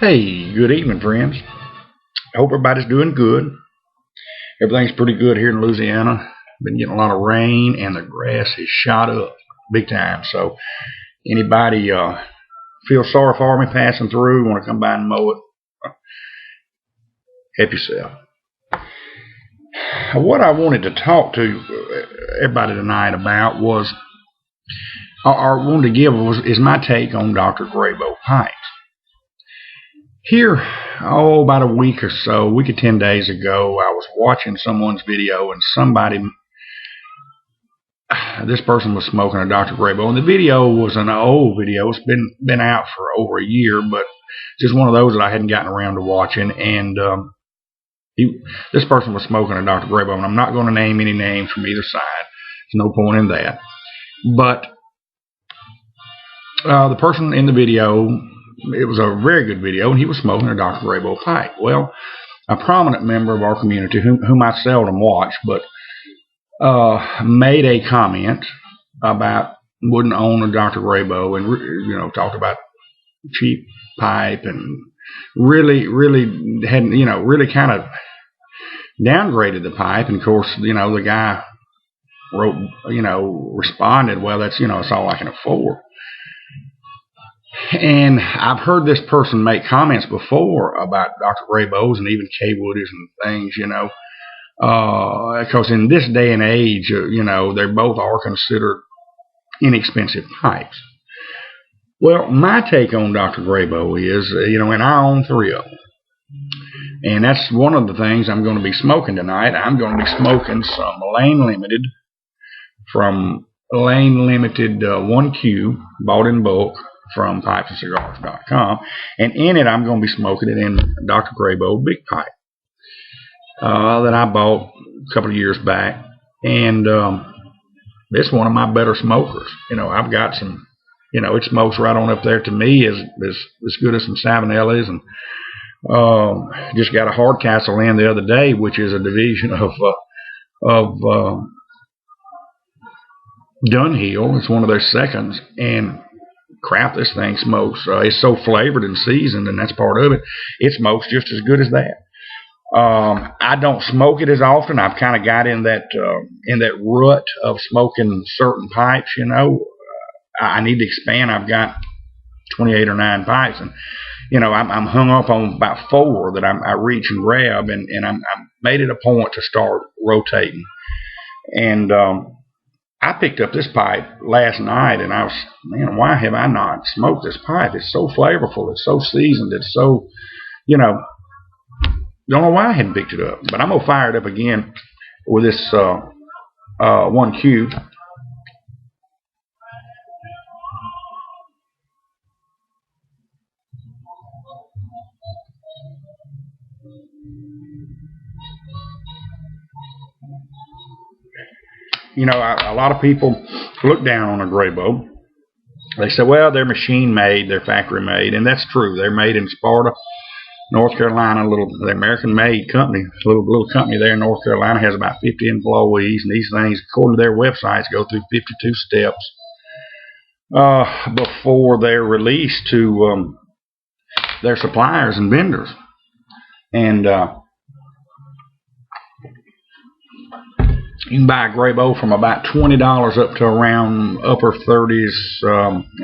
Hey, good evening, friends. I hope everybody's doing good. Everything's pretty good here in Louisiana. Been getting a lot of rain, and the grass has shot up big time. So, anybody feel sorry for me passing through, want to come by and mow it, help yourself. What I wanted to talk to everybody tonight about was, or wanted to give is my take on Dr. Grabow pipes. Here, about a week or 10 days ago, I was watching someone's video, and this person was smoking a Dr. Grabow, and the video was an old video. It's been out for over a year, but just one of those that I hadn't gotten around to watching. And this person was smoking a Dr. Grabow, and I'm not going to name any names from either side. There's no point in that. But the person in the video, it was a very good video, and he was smoking a Dr. Grabow pipe. Well, a prominent member of our community, whom I seldom watch, but made a comment about wouldn't own a Dr. Grabow, and talked about cheap pipe, and really hadn't, really kind of downgraded the pipe. And of course, the guy wrote, responded, well, that's all I can afford. And I've heard this person make comments before about Dr. Grabows and even K-Woodies and things, because in this day and age, they both are considered inexpensive pipes. Well, my take on Dr. Grabow is, and I own 3 of them. And that's one of the things I'm going to be smoking tonight. I'm going to be smoking some Lane Limited from Lane Limited 1Q, bought in bulk from pipesandcigars.com, and in it I'm going to be smoking it in Dr. Grabow big pipe that I bought a couple of years back, and it's one of my better smokers. I've got some, it smokes right on up there to me as good as some Savinellis, and just got a Hardcastle in the other day, which is a division of Dunhill. It's one of their seconds, and crap, this thing smokes. It's so flavored and seasoned, and that's part of it. It smokes just as good as that. I don't smoke it as often. I've kind of got in that rut of smoking certain pipes. I need to expand. I've got 28 or 9 pipes, and I'm hung up on about 4 that I reach and grab, and I'm made it a point to start rotating. And I picked up this pipe last night, and I was, why have I not smoked this pipe? It's so flavorful. It's so seasoned. It's so, don't know why I hadn't picked it up. But I'm going to fire it up again with this 1Q. A lot of people look down on a Grabow. They say, well, they're machine made, they're factory made, and that's true. They're made in Sparta, North Carolina. The American made company, little company there in North Carolina, has about 50 employees, and these things, according to their websites, go through 52 steps before they're released to their suppliers and vendors. And you can buy a Grabow from about $20 up to around upper 30s.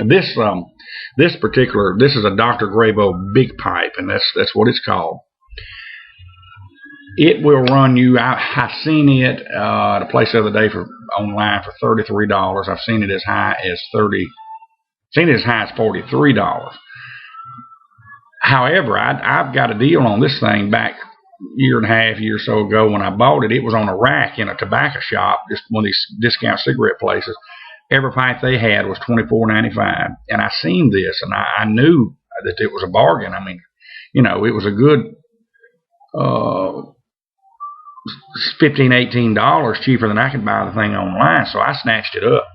This is a Dr. Grabow big pipe, and that's what it's called. It will run you. I've seen it at a place the other day online for $33. I've seen it as high as $43. However, I've got a deal on this thing back year and a half or so ago when I bought it. It was on a rack in a tobacco shop, just one of these discount cigarette places. Every pipe they had was $24.95, and I seen this, and I knew that it was a bargain. I mean, it was a good $15, $18 cheaper than I could buy the thing online, so I snatched it up.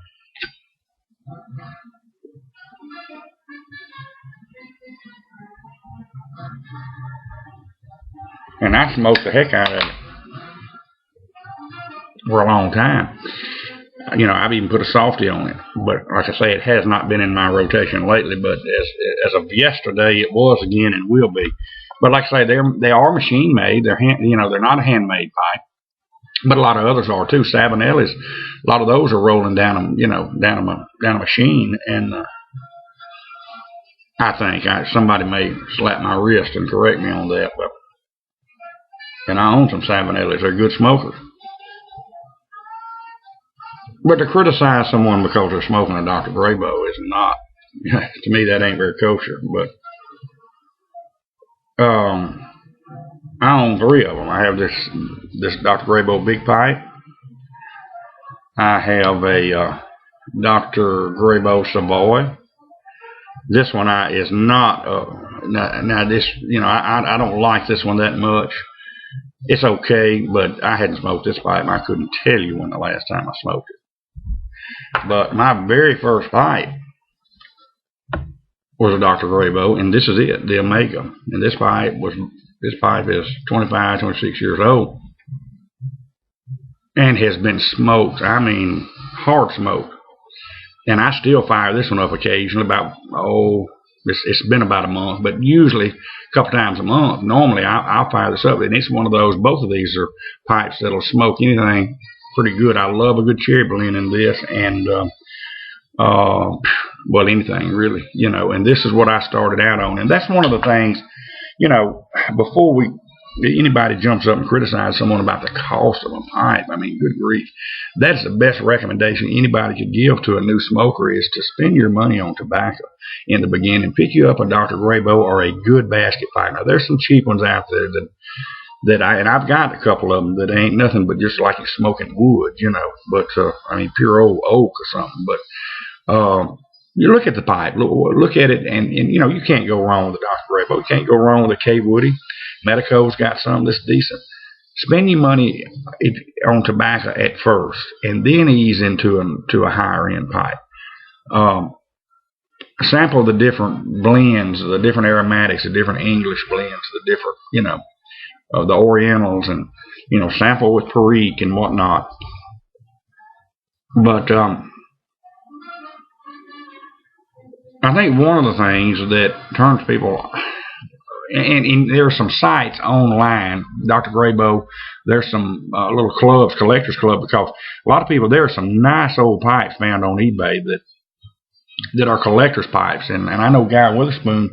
And I smoked the heck out of it for a long time. You know, I've even put a softy on it. But like I say, it has not been in my rotation lately. But as of yesterday, it was again and will be. But like I say, they are machine made. They're not a handmade pipe. But a lot of others are too. Savinelli's, a lot of those are rolling down a machine, and I think somebody may slap my wrist and correct me on that. But and I own some Savinellis. They're good smokers. But to criticize someone because they're smoking a Dr. Grabow is not, to me, that ain't very kosher. But I own 3 of them. I have this Dr. Grabow big pipe. I have a Dr. Grabow Savoy. This one is not. Now this, I don't like this one that much. It's okay, but I hadn't smoked this pipe. I couldn't tell you when the last time I smoked it. But my very first pipe was a Dr. Grabow, and this is it, the Omega. And this pipe is 25, 26 years old, and has been smoked. I mean, hard smoked. And I still fire this one up occasionally. It's been about a month, but usually a couple times a month. Normally, I'll fire this up, and it's one of those. Both of these are pipes that'll smoke anything pretty good. I love a good cherry blend in this, and well, anything really, And this is what I started out on, and that's one of the things, before anybody jumps up and criticizes someone about the cost of a pipe. I mean, good grief. That's the best recommendation anybody could give to a new smoker is to spend your money on tobacco in the beginning. Pick you up a Dr. Grabow or a good basket pipe. Now, there's some cheap ones out there that I've got a couple of them that ain't nothing but just like you're smoking wood, but, pure old oak or something. But, you look at the pipe, look at it, and you can't go wrong with a Dr. Grabow. You can't go wrong with a K. Woody. Medico's got something that's decent. Spend your money on tobacco at first, and then ease into a higher end pipe. Sample the different blends, the different aromatics, the different English blends, the different, the Orientals, and sample with Perique and whatnot. But I think one of the things that turns people, and there are some sites online, Dr. Grabow, there's some little clubs, collectors club, because a lot of people, there are some nice old pipes found on eBay that are collector's pipes, and I know Guy Witherspoon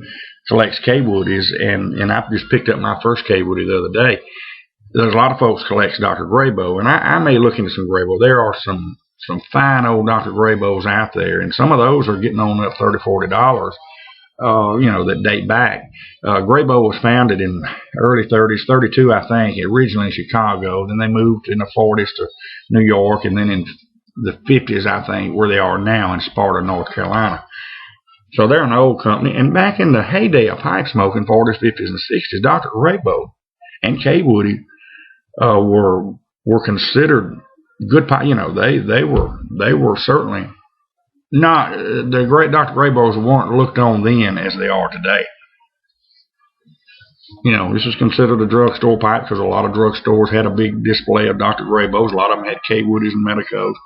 collects K. Woodies, and I just picked up my first K. Woody the other day. There's a lot of folks collects Dr. Grabow, and I may look into some Grabow. There are some fine old Dr. Grabows out there, and some of those are getting on up $30, $40. That date back. Grabow was founded in early 30s, 32, I think, originally in Chicago. Then they moved in the 40s to New York, and then in the 50s, I think, where they are now in Sparta, North Carolina. So they're an old company. And back in the heyday of pipe smoking, 40s, 50s, and 60s, Dr. Grabow and K. Woody were considered good pipe. They were certainly not, the great Dr. Grabows weren't looked on then as they are today. This is considered a drugstore pipe because a lot of drugstores had a big display of Dr. Grabows. A lot of them had K. Woodies and Medicos.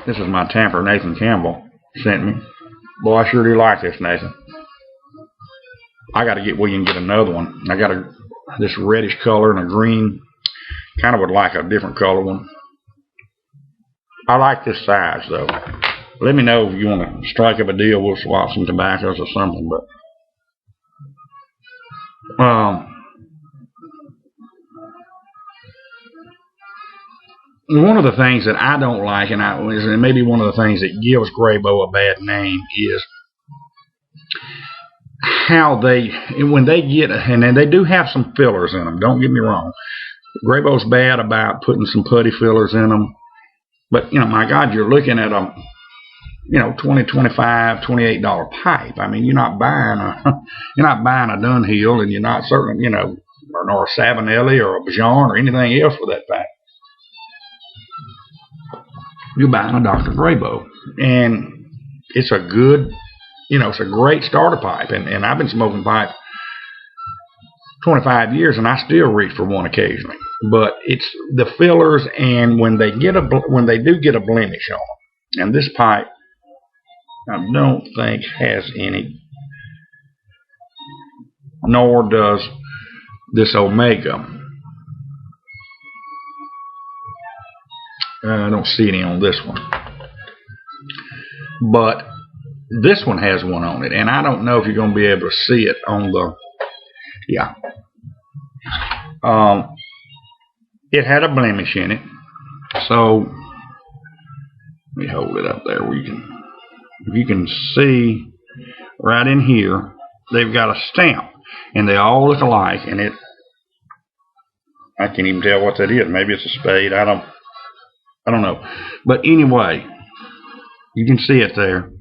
This is my tamper Nathan Campbell sent me. Boy, I sure do like this, Nathan. I got to get William get another one. I got this reddish color and a green. Kind of would like a different color one. I like this size, though. Let me know if you want to strike up a deal. We'll swap some tobaccos or something. But one of the things that I don't like, and maybe one of the things that gives Grabow a bad name, is how when they get, and they do have some fillers in them. Don't get me wrong. Grabow's bad about putting some putty fillers in them, but my God, you're looking at a $20, $25, $28 pipe. I mean, you're not buying a Dunhill, and you're not certainly nor a Savinelli or a Bajon or anything else for that fact. You're buying a Dr. Grabow, and it's a good, it's a great starter pipe, and I've been smoking pipe 25 years, and I still reach for one occasionally. But it's the fillers, and when they do get a blemish on them, and this pipe I don't think has any, nor does this Omega. I don't see any on this one, but this one has one on it, and I don't know if you're going to be able to see it on the, yeah. It had a blemish in it, so let me hold it up there where you can see right in here, they've got a stamp, and they all look alike, and I can't even tell what that is. Maybe it's a spade. I don't know. But anyway, you can see it there.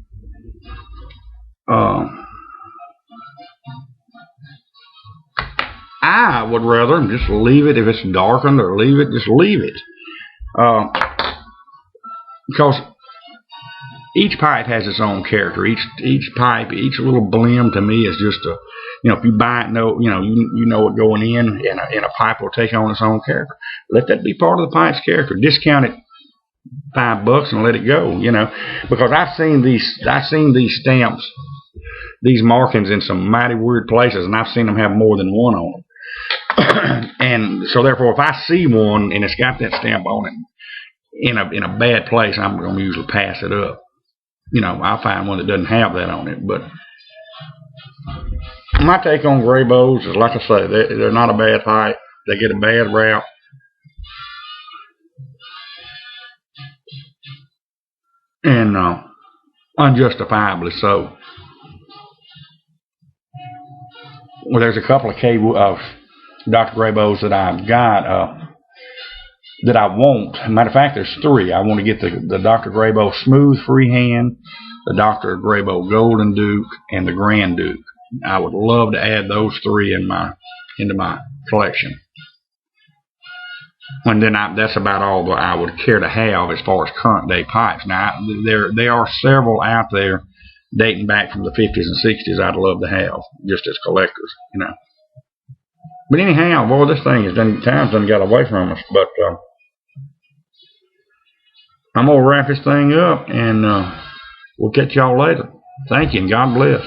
I would rather just leave it if it's darkened, or leave it. Just leave it, because each pipe has its own character. Each pipe, each little blem to me is just a, if you buy it, you know it going in, and a pipe will take on its own character. Let that be part of the pipe's character. Discount it $5 and let it go. Because I've seen these stamps, these markings in some mighty weird places, and I've seen them have more than one on them. And so therefore, if I see one and it's got that stamp on it in a bad place, I'm going to usually pass it up. I'll find one that doesn't have that on it. But my take on Grabows is, like I say, they're not a bad pipe. They get a bad rap. And unjustifiably so. Well, there's a couple of Dr. Grabows that I've got that I want. Matter of fact, there's 3. I want to get the Dr. Grabow Smooth Freehand, the Dr. Grabow Golden Duke, and the Grand Duke. I would love to add those 3 into my collection. And then that's about all that I would care to have as far as current day pipes. Now, there are several out there dating back from the 50s and 60s I'd love to have, just as collectors, But anyhow, boy, this thing time's done got away from us. But I'm going to wrap this thing up, and we'll catch y'all later. Thank you, and God bless.